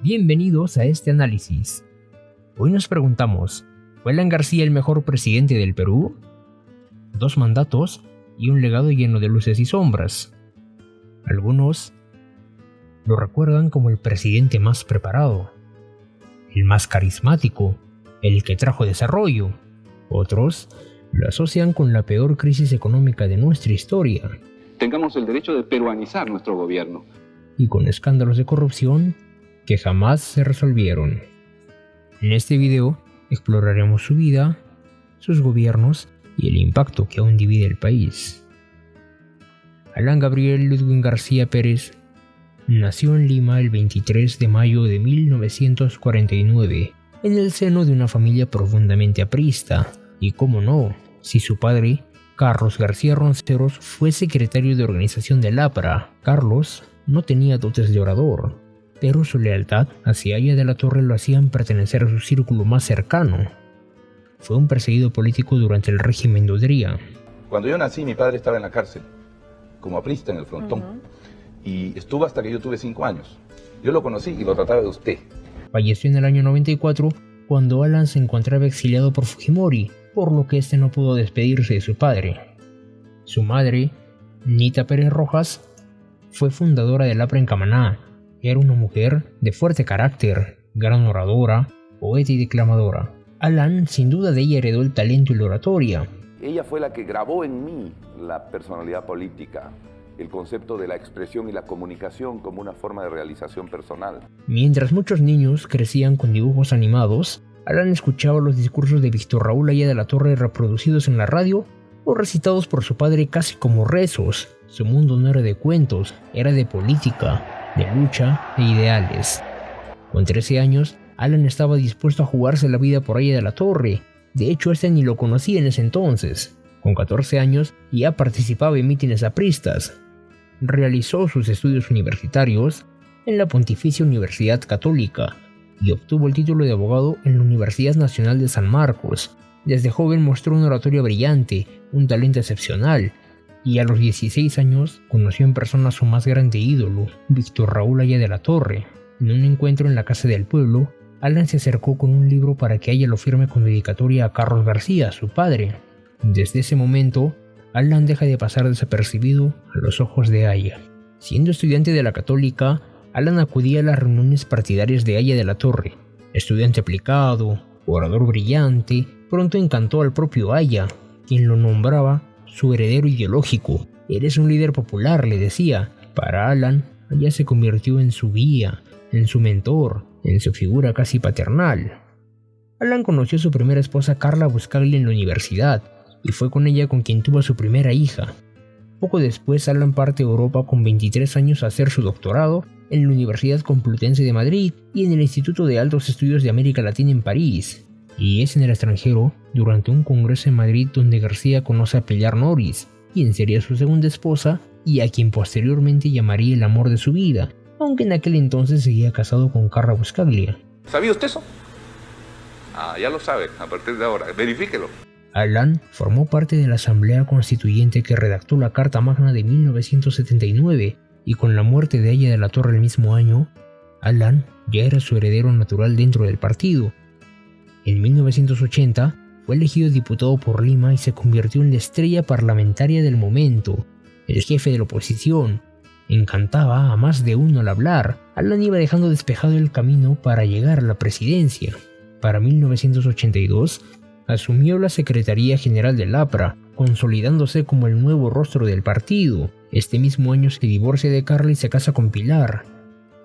Bienvenidos a este análisis. Hoy nos preguntamos, ¿fue Alan García el mejor presidente del Perú? 2 mandatos y un legado lleno de luces y sombras. Algunos lo recuerdan como el presidente más preparado, el más carismático, el que trajo desarrollo. Otros lo asocian con la peor crisis económica de nuestra historia. Tengamos el derecho de peruanizar nuestro gobierno. Y con escándalos de corrupción que jamás se resolvieron. En este video exploraremos su vida, sus gobiernos y el impacto que aún divide el país. Alan Gabriel Ludwig García Pérez nació en Lima el 23 de mayo de 1949, en el seno de una familia profundamente aprista, y cómo no, si su padre, Carlos García Ronceros, fue secretario de organización del APRA. Carlos no tenía dotes de orador, pero su lealtad hacia Haya de la Torre lo hacían pertenecer a su círculo más cercano. Fue un perseguido político durante el régimen de Odría. Cuando yo nací, mi padre estaba en la cárcel, como aprista en el frontón, y estuvo hasta que yo tuve 5 años. Yo lo conocí y lo trataba de usted. Falleció en el año 94, cuando Alan se encontraba exiliado por Fujimori, por lo que este no pudo despedirse de su padre. Su madre, Nita Pérez Rojas, fue fundadora del APRA en Camaná. Era una mujer de fuerte carácter, gran oradora, poeta y declamadora. Alan, sin duda de ella, heredó el talento y la oratoria. Ella fue la que grabó en mí la personalidad política, el concepto de la expresión y la comunicación como una forma de realización personal. Mientras muchos niños crecían con dibujos animados, Alan escuchaba los discursos de Víctor Raúl Haya de la Torre reproducidos en la radio o recitados por su padre casi como rezos. Su mundo no era de cuentos, era de política, de lucha e ideales. Con 13 años, Alan estaba dispuesto a jugarse la vida por Haya de la Torre. De hecho, este ni lo conocía en ese entonces. Con 14 años, ya participaba en mítines apristas. Realizó sus estudios universitarios en la Pontificia Universidad Católica y obtuvo el título de abogado en la Universidad Nacional de San Marcos. Desde joven mostró una oratoria brillante, un talento excepcional, y a los 16 años conoció en persona a su más grande ídolo, Víctor Raúl Haya de la Torre. En un encuentro en la Casa del Pueblo, Alan se acercó con un libro para que Haya lo firme con dedicatoria a Carlos García, su padre. Desde ese momento, Alan deja de pasar desapercibido a los ojos de Haya. Siendo estudiante de la Católica, Alan acudía a las reuniones partidarias de Haya de la Torre. Estudiante aplicado, orador brillante, pronto encantó al propio Haya, quien lo nombraba su heredero ideológico. «Eres un líder popular», le decía. Para Alan, Haya se convirtió en su guía, en su mentor, en su figura casi paternal. Alan conoció a su primera esposa Carla Buscaglia en la universidad, y fue con ella con quien tuvo a su primera hija. Poco después, Alan parte a Europa con 23 años a hacer su doctorado en la Universidad Complutense de Madrid y en el Instituto de Altos Estudios de América Latina en París. Y es en el extranjero, durante un congreso en Madrid, donde García conoce a Pilar Noris, quien sería su segunda esposa y a quien posteriormente llamaría el amor de su vida, aunque en aquel entonces seguía casado con Carla Buscaglia. ¿Sabía usted eso? Ya lo sabe, a partir de ahora, verifíquelo. Alan formó parte de la Asamblea Constituyente que redactó la Carta Magna de 1979, y con la muerte de Haya de la Torre el mismo año, Alan ya era su heredero natural dentro del partido. En 1980 fue elegido diputado por Lima y se convirtió en la estrella parlamentaria del momento, el jefe de la oposición. Encantaba a más de uno al hablar. Alan iba dejando despejado el camino para llegar a la presidencia. Para 1982 asumió la Secretaría General del APRA, consolidándose como el nuevo rostro del partido. Este mismo año se divorcia de Carla y se casa con Pilar.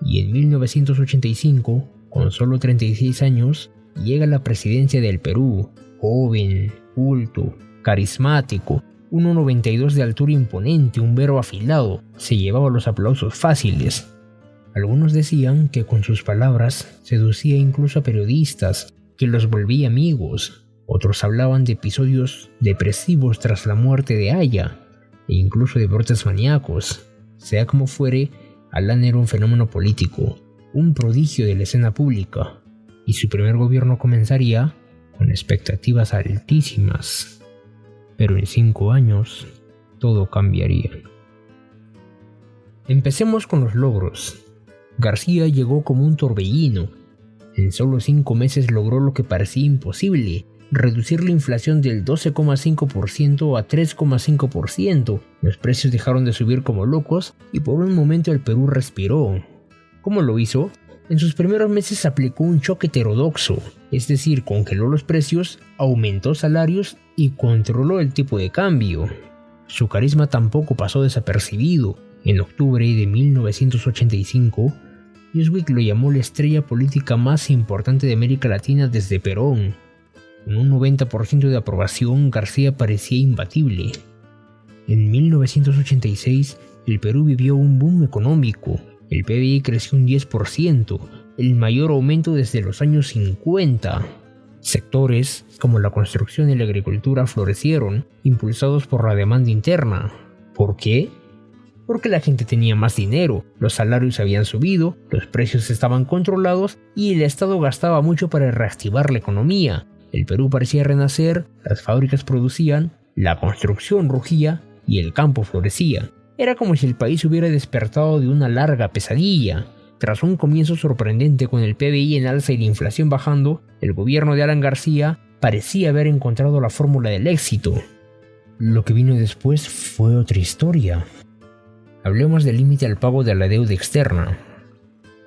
Y en 1985, con solo 36 años, llega a la presidencia del Perú. Joven, culto, carismático, 1,92 de altura imponente, un verbo afilado, se llevaba los aplausos fáciles. Algunos decían que con sus palabras seducía incluso a periodistas, que los volvía amigos. Otros hablaban de episodios depresivos tras la muerte de Haya, e incluso de brotes maníacos. Sea como fuere, Alan era un fenómeno político, un prodigio de la escena pública, y su primer gobierno comenzaría con expectativas altísimas. Pero en 5 años, todo cambiaría. Empecemos con los logros. García llegó como un torbellino. En solo 5 meses logró lo que parecía imposible: reducir la inflación del 12,5% a 3,5%. Los precios dejaron de subir como locos y por un momento el Perú respiró. ¿Cómo lo hizo? En sus primeros meses aplicó un choque heterodoxo, es decir, congeló los precios, aumentó salarios y controló el tipo de cambio. Su carisma tampoco pasó desapercibido. En octubre de 1985, Newsweek lo llamó la estrella política más importante de América Latina desde Perón. Con un 90% de aprobación, García parecía imbatible. En 1986, el Perú vivió un boom económico. El PBI creció un 10%, el mayor aumento desde los años 50. Sectores como la construcción y la agricultura florecieron, impulsados por la demanda interna. ¿Por qué? Porque la gente tenía más dinero, los salarios habían subido, los precios estaban controlados y el Estado gastaba mucho para reactivar la economía. El Perú parecía renacer, las fábricas producían, la construcción rugía y el campo florecía. Era como si el país hubiera despertado de una larga pesadilla. Tras un comienzo sorprendente con el PBI en alza y la inflación bajando, el gobierno de Alan García parecía haber encontrado la fórmula del éxito. Lo que vino después fue otra historia. Hablemos del límite al pago de la deuda externa.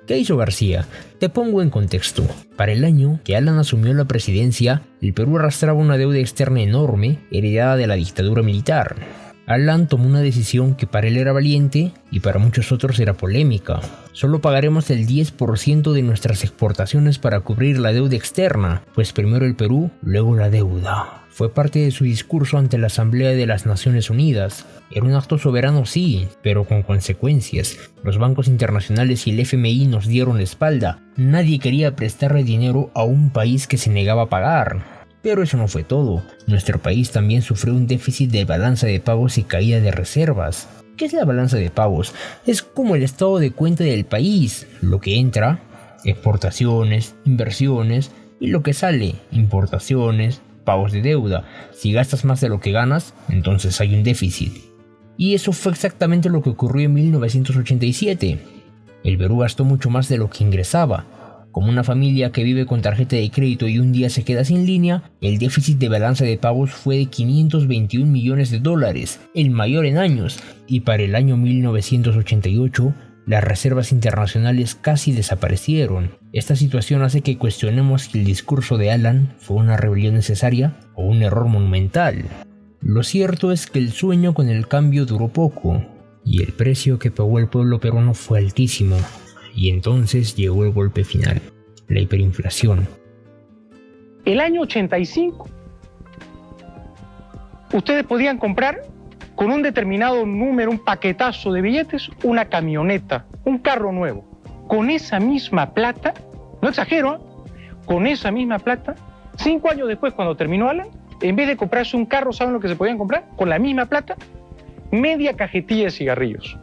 ¿Qué hizo García? Te pongo en contexto. Para el año que Alan asumió la presidencia, el Perú arrastraba una deuda externa enorme, heredada de la dictadura militar. Alan tomó una decisión que para él era valiente y para muchos otros era polémica. Solo pagaremos el 10% de nuestras exportaciones para cubrir la deuda externa, pues primero el Perú, luego la deuda. Fue parte de su discurso ante la Asamblea de las Naciones Unidas. Era un acto soberano, sí, pero con consecuencias. Los bancos internacionales y el FMI nos dieron la espalda. Nadie quería prestarle dinero a un país que se negaba a pagar. Pero eso no fue todo. Nuestro país también sufrió un déficit de balanza de pagos y caída de reservas. ¿Qué es la balanza de pagos? Es como el estado de cuenta del país. Lo que entra, exportaciones, inversiones, y lo que sale, importaciones, pagos de deuda. Si gastas más de lo que ganas, entonces hay un déficit. Y eso fue exactamente lo que ocurrió en 1987. El Perú gastó mucho más de lo que ingresaba. Como una familia que vive con tarjeta de crédito y un día se queda sin línea, el déficit de balanza de pagos fue de $521 millones, el mayor en años, y para el año 1988, las reservas internacionales casi desaparecieron. Esta situación hace que cuestionemos si el discurso de Alan fue una rebelión necesaria o un error monumental. Lo cierto es que el sueño con el cambio duró poco, y el precio que pagó el pueblo peruano fue altísimo. Y entonces llegó el golpe final, la hiperinflación. El año 85, ustedes podían comprar con un determinado número, un paquetazo de billetes, una camioneta, un carro nuevo. Con esa misma plata, no exagero, con esa misma plata, 5 años después, cuando terminó Alan, en vez de comprarse un carro, ¿saben lo que se podían comprar? Con la misma plata, media cajetilla de cigarrillos.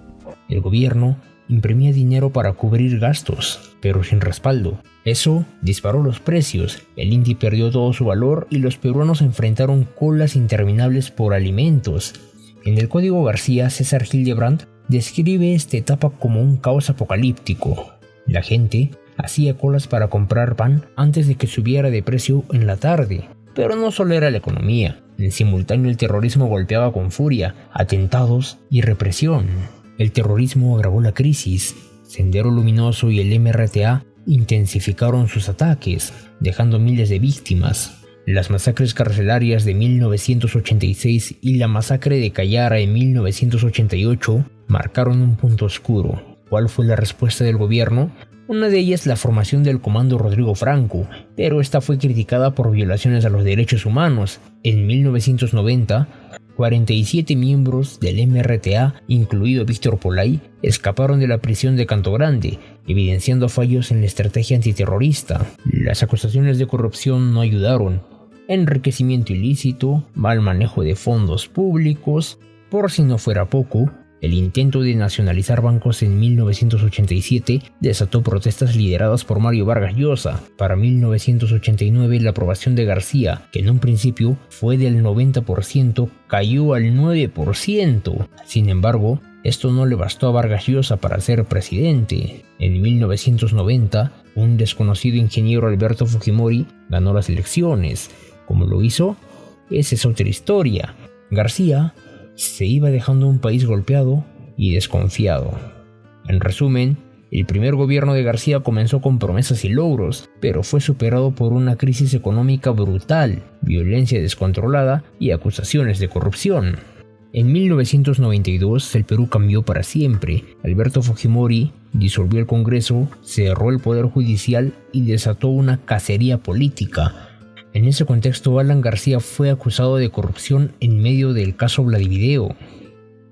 El gobierno imprimía dinero para cubrir gastos, pero sin respaldo. Eso disparó los precios, el INDI perdió todo su valor y los peruanos enfrentaron colas interminables por alimentos. En el Código García, César Hildebrandt describe esta etapa como un caos apocalíptico. La gente hacía colas para comprar pan antes de que subiera de precio en la tarde. Pero no solo era la economía, en simultáneo el terrorismo golpeaba con furia, atentados y represión. El terrorismo agravó la crisis. Sendero Luminoso y el MRTA intensificaron sus ataques, dejando miles de víctimas. Las masacres carcelarias de 1986 y la masacre de Cayara en 1988 marcaron un punto oscuro. ¿Cuál fue la respuesta del gobierno? Una de ellas la formación del Comando Rodrigo Franco, pero esta fue criticada por violaciones a los derechos humanos. En 1990, 47 miembros del MRTA, incluido Víctor Polay, escaparon de la prisión de Canto Grande, evidenciando fallos en la estrategia antiterrorista. Las acusaciones de corrupción no ayudaron. Enriquecimiento ilícito, mal manejo de fondos públicos. Por si no fuera poco, el intento de nacionalizar bancos en 1987 desató protestas lideradas por Mario Vargas Llosa. Para 1989 la aprobación de García, que en un principio fue del 90%, cayó al 9%. Sin embargo, Esto no le bastó a Vargas Llosa para ser presidente. En 1990, un desconocido ingeniero, Alberto Fujimori, ganó las elecciones. ¿Cómo lo hizo? Esa es otra historia. García se iba dejando un país golpeado y desconfiado. En resumen, el primer gobierno de García comenzó con promesas y logros, pero fue superado por una crisis económica brutal, violencia descontrolada y acusaciones de corrupción. En 1992 el Perú cambió para siempre. Alberto Fujimori disolvió el Congreso, cerró el Poder Judicial y desató una cacería política. En ese contexto, Alan García fue acusado de corrupción en medio del caso Vladivideo.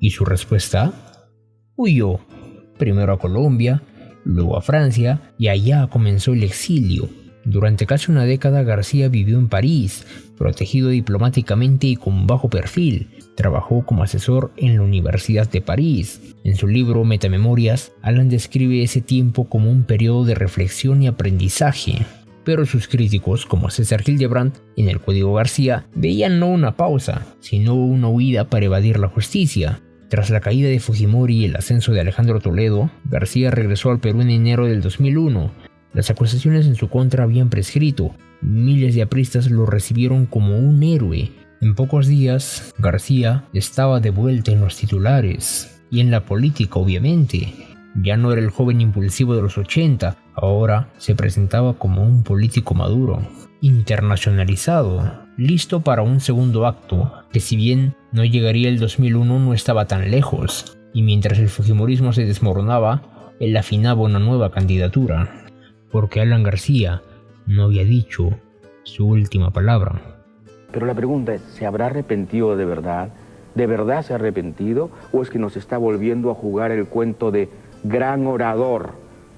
¿Y su respuesta? Huyó, primero a Colombia, luego a Francia, y allá comenzó el exilio. Durante casi una década García vivió en París, protegido diplomáticamente y con bajo perfil. Trabajó como asesor en la Universidad de París. En su libro Metamemorias, Alan describe ese tiempo como un periodo de reflexión y aprendizaje. Pero sus críticos, como César Hildebrand, en el Código García, veían no una pausa, sino una huida para evadir la justicia. Tras la caída de Fujimori y el ascenso de Alejandro Toledo, García regresó al Perú en enero del 2001. Las acusaciones en su contra habían prescrito. Miles de apristas lo recibieron como un héroe. En pocos días, García estaba de vuelta en los titulares. Y en la política, obviamente. Ya no era el joven impulsivo de los 80, ahora se presentaba como un político maduro, internacionalizado, listo para un segundo acto, que si bien no llegaría el 2001 no estaba tan lejos. Y mientras el fujimorismo se desmoronaba, él afinaba una nueva candidatura. Porque Alan García no había dicho su última palabra. Pero la pregunta es, ¿se habrá arrepentido de verdad? ¿De verdad se ha arrepentido? ¿O es que nos está volviendo a jugar el cuento de gran orador,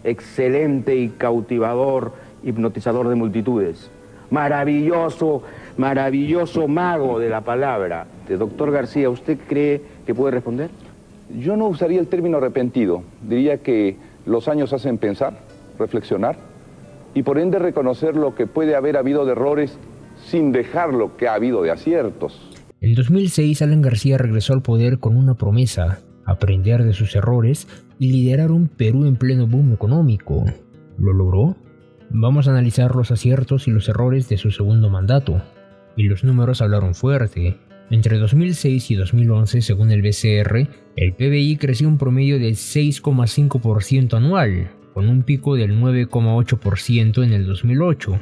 excelente y cautivador, hipnotizador de multitudes? Maravilloso, maravilloso mago de la palabra. Doctor García, ¿usted cree que puede responder? Yo no usaría el término arrepentido. Diría que los años hacen pensar, reflexionar y por ende reconocer lo que puede haber habido de errores sin dejar lo que ha habido de aciertos. En 2006, Alan García regresó al poder con una promesa: aprender de sus errores y liderar un Perú en pleno boom económico. ¿Lo logró? Vamos a analizar los aciertos y los errores de su segundo mandato. Y los números hablaron fuerte. Entre 2006 y 2011, según el BCR, el PBI creció un promedio del 6,5% anual, con un pico del 9,8% en el 2008.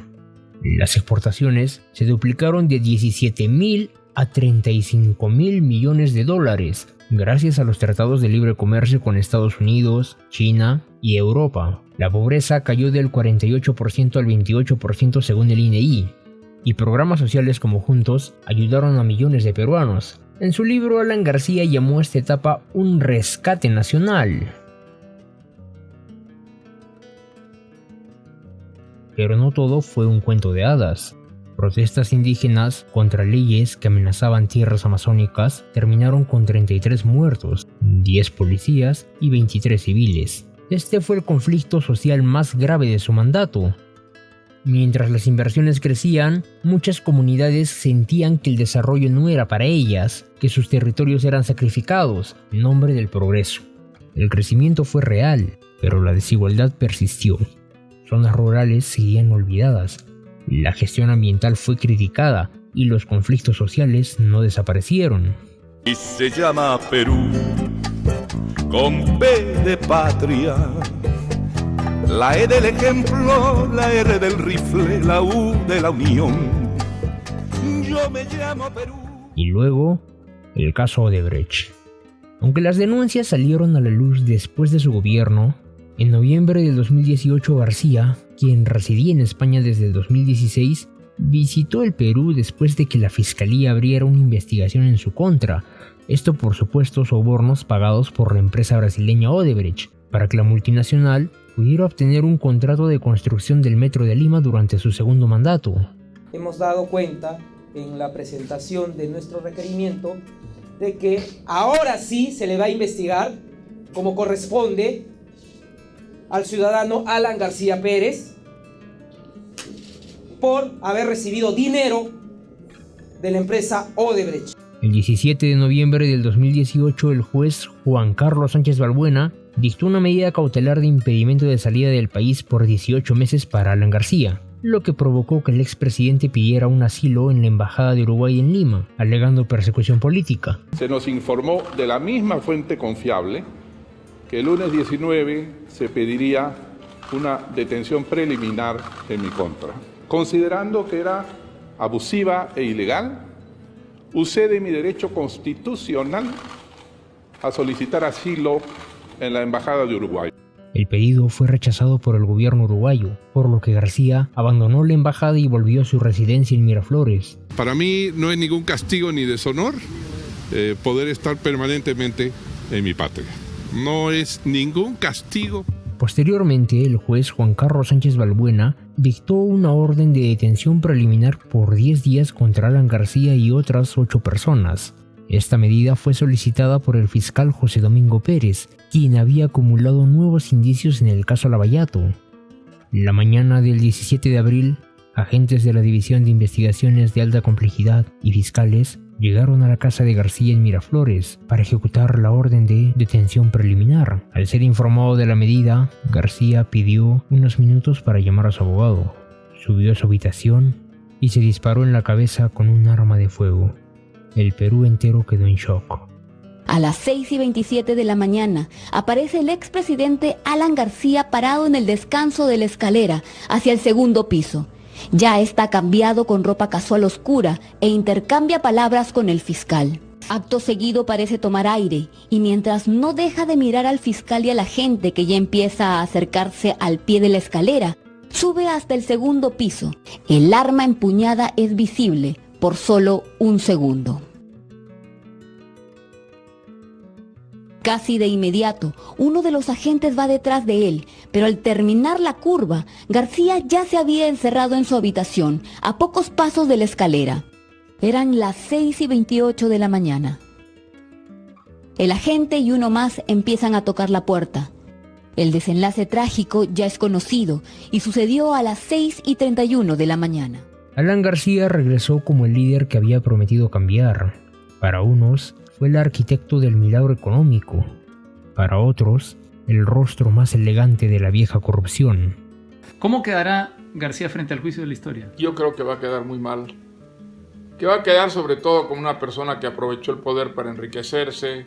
Las exportaciones se duplicaron de 17.000 a 35.000 millones de dólares, gracias a los tratados de libre comercio con Estados Unidos, China y Europa. La pobreza cayó del 48% al 28% según el INEI, y programas sociales como Juntos ayudaron a millones de peruanos. En su libro, Alan García llamó a esta etapa un rescate nacional. Pero no todo fue un cuento de hadas. Protestas indígenas contra leyes que amenazaban tierras amazónicas terminaron con 33 muertos, 10 policías y 23 civiles. Este fue el conflicto social más grave de su mandato. Mientras las inversiones crecían, muchas comunidades sentían que el desarrollo no era para ellas, que sus territorios eran sacrificados en nombre del progreso. El crecimiento fue real, pero la desigualdad persistió. Zonas rurales seguían olvidadas. La gestión ambiental fue criticada y los conflictos sociales no desaparecieron. Y se llama Perú, con P de patria. La E del ejemplo, la R del rifle, la U de la unión. Yo me llamo Perú. Y luego, el caso Odebrecht. Aunque las denuncias salieron a la luz después de su gobierno, en noviembre de 2018 García, quien residía en España desde el 2016, visitó el Perú después de que la Fiscalía abriera una investigación en su contra. Esto por supuestos sobornos pagados por la empresa brasileña Odebrecht, para que la multinacional pudiera obtener un contrato de construcción del Metro de Lima durante su segundo mandato. Hemos dado cuenta en la presentación de nuestro requerimiento de que ahora sí se le va a investigar como corresponde al ciudadano Alan García Pérez por haber recibido dinero de la empresa Odebrecht. El 17 de noviembre del 2018, el juez Juan Carlos Sánchez Balbuena dictó una medida cautelar de impedimento de salida del país por 18 meses para Alan García, lo que provocó que el expresidente pidiera un asilo en la Embajada de Uruguay en Lima, alegando persecución política. Se nos informó de la misma fuente confiable que el lunes 19 se pediría una detención preliminar en mi contra. Considerando que era abusiva e ilegal, usé de mi derecho constitucional a solicitar asilo en la Embajada de Uruguay. El pedido fue rechazado por el gobierno uruguayo, por lo que García abandonó la embajada y volvió a su residencia en Miraflores. Para mí no es ningún castigo ni deshonor poder estar permanentemente en mi patria. No es ningún castigo. Posteriormente, el juez Juan Carlos Sánchez Balbuena dictó una orden de detención preliminar por 10 días contra Alan García y otras 8 personas. Esta medida fue solicitada por el fiscal José Domingo Pérez, quien había acumulado nuevos indicios en el caso Lavallato. La mañana del 17 de abril, agentes de la División de Investigaciones de Alta Complejidad y fiscales llegaron a la casa de García en Miraflores para ejecutar la orden de detención preliminar. Al ser informado de la medida, García pidió unos minutos para llamar a su abogado. Subió a su habitación y se disparó en la cabeza con un arma de fuego. El Perú entero quedó en shock. A las 6:27 de la mañana aparece el expresidente Alan García parado en el descanso de la escalera hacia el segundo piso. Ya está cambiado con ropa casual oscura e intercambia palabras con el fiscal. Acto seguido parece tomar aire y mientras no deja de mirar al fiscal y a la gente que ya empieza a acercarse al pie de la escalera, sube hasta el segundo piso. El arma empuñada es visible por solo un segundo. Casi de inmediato, uno de los agentes va detrás de él, pero al terminar la curva, García ya se había encerrado en su habitación, a pocos pasos de la escalera. Eran las 6:28 de la mañana. El agente y uno más empiezan a tocar la puerta. El desenlace trágico ya es conocido y sucedió a las 6:31 de la mañana. Alan García regresó como el líder que había prometido cambiar. Para unos, fue el arquitecto del milagro económico. Para otros, el rostro más elegante de la vieja corrupción. ¿Cómo quedará García frente al juicio de la historia? Yo creo que va a quedar muy mal. Que va a quedar sobre todo como una persona que aprovechó el poder para enriquecerse.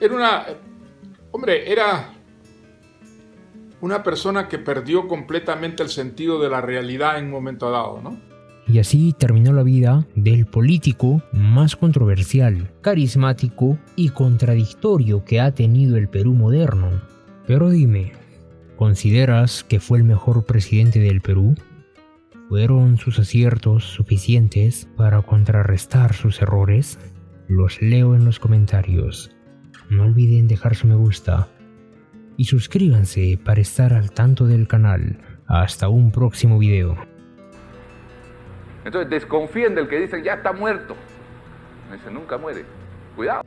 Era una persona que perdió completamente el sentido de la realidad en un momento dado, ¿no? Y así terminó la vida del político más controversial, carismático y contradictorio que ha tenido el Perú moderno. Pero dime, ¿consideras que fue el mejor presidente del Perú? ¿Fueron sus aciertos suficientes para contrarrestar sus errores? Los leo en los comentarios. No olviden dejar su me gusta y suscríbanse para estar al tanto del canal. Hasta un próximo video. Entonces desconfíen del que dicen ya está muerto. Ese nunca muere. Cuidado.